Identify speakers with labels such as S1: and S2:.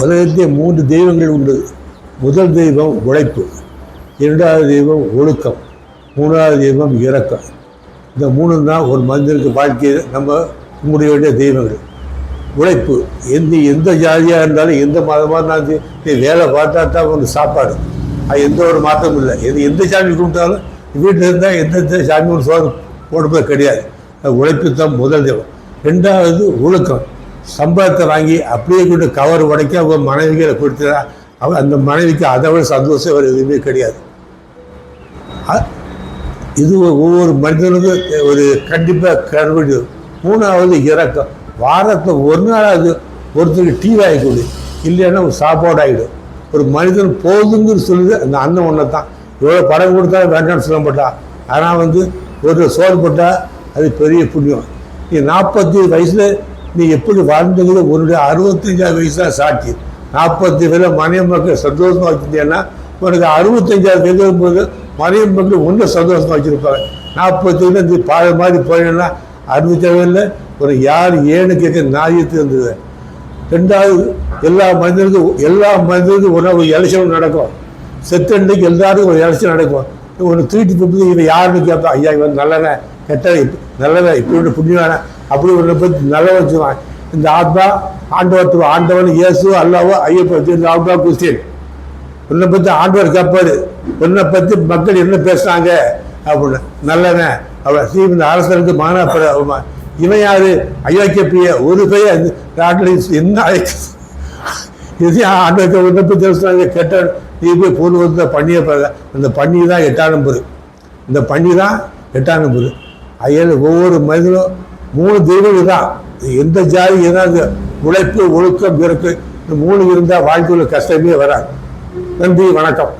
S1: உலகத்திலே 3 தெய்வங்கள் உண்டு. முதல் தெய்வம் உழைப்பு, இரண்டாவது தெய்வம் ஒழுக்கம், மூணாவது தெய்வம் இரக்கம். இந்த 3 தான் ஒரு மனிதனுக்கு வாழ்க்கையில் நம்ம கும்பிட வேண்டிய தெய்வங்கள். உழைப்பு, எந்த ஜாதியாக இருந்தாலும் எந்த மதமாக இருந்தாலும் நீ வேலை பார்த்தா தான் உனக்கு சாப்பாடு. அது எந்த ஒரு மாற்றமும் இல்லை. எந்த சாமி கும்பிட்டாலும் வீட்டில் இருந்தால் எந்த சாமியோட சோறு போடுறது கிடையாது. அது உழைப்பு தான் முதல் தெய்வம். ரெண்டாவது ஒழுக்கம், சம்பளத்தை வாங்கி அப்படியே கொண்டு கவர் உடைக்க அவங்க மனைவிகளை கொடுத்தா அந்த மனைவிக்கு அதை விட சந்தோஷம் வேறு எதுவுமே கிடையாது. இது ஒவ்வொரு மனிதனுக்கும் ஒரு கண்டிப்பாக கருவடி. மூணாவது இரக்கம், வாரத்தை ஒரு நாளாவது ஒருத்தருக்கு டீ வாங்கி கொடு, இல்லைன்னா ஒரு சாப்பாடு ஆகிடும். ஒரு மனிதன் போதுங்கன்னு சொல்லுது அந்த அண்ணன் ஒன்று தான். எவ்வளோ படம் கொடுத்தாலும் வேண்டாம்னு சொல்ல மாட்டான். ஆனால் ஒரு சோறு போட்டால் அது பெரிய புண்ணியம். நீ 40 வயசில் நீ எப்படி வாழ்ந்தது உன்னுடைய 65 வயசு தான் சாட்சி. 40 வயதில் மனைவி மக்கள் சந்தோஷமாக வச்சுருந்தேன்னா உனக்கு 65 வயது போது மனைவி மக்கள் ஒன்றும் சந்தோஷமாக வச்சுருப்பாங்க. 40 நீ பாத மாதிரி போயிடனா 60 வயதில் ஒரு யார் ஏன்னு கேட்க நாயத்து இருந்தது. ரெண்டாவது, எல்லா மனிதனுக்கும் ஒரு எலெக்ஷன் நடக்கும். செத்தண்டைக்கு எல்லாருக்கும் ஒரு எலெக்ஷன் நடக்கும். ஒன்று தூக்கிட்டு போட்டு இவன் யாருன்னு கேட்பான். ஐயா இவன் நல்லவன் கெட்டவன், நல்லவன் இப்படி புண்ணியவான அப்படி ஒன்றை பற்றி நல்ல வச்சுவான். இந்த ஆத்மா ஆண்டவன் இயேசு அல்லாவோ ஐயப்ப ஆத்மா கிறிஸ்டியன். உன்னை பற்றி ஆண்டவர் கேட்பாரு, உன்னை பற்றி மக்கள் என்ன பேசுறாங்க அப்படின்னு. நல்லவன் அவன் இந்த அரசனுக்கு மகனா இவன் யாரு அயோக்கிய பிரிய ஒரு பெரிய நாட்டில் என்ன ஆண்டவருக்கு உன்னை பற்றி பேசுறாங்க கெட்ட. நீ போய் பூர்வத்தை பண்ணிய அந்த பண்ணி தான் 8ஆம் நம்பர். இந்த பண்ணி தான் 8ஆம் நம்பர். அதில் ஒவ்வொரு மனிதனும் 3 தெய்வங்கள் தான். எந்த ஜாதி ஏதாவது உழைப்பு ஒழுக்கம் இருக்கு, இந்த 3 இருந்தால் வாழ்க்கையில் கஷ்டமே வராது. நன்றி, வணக்கம்.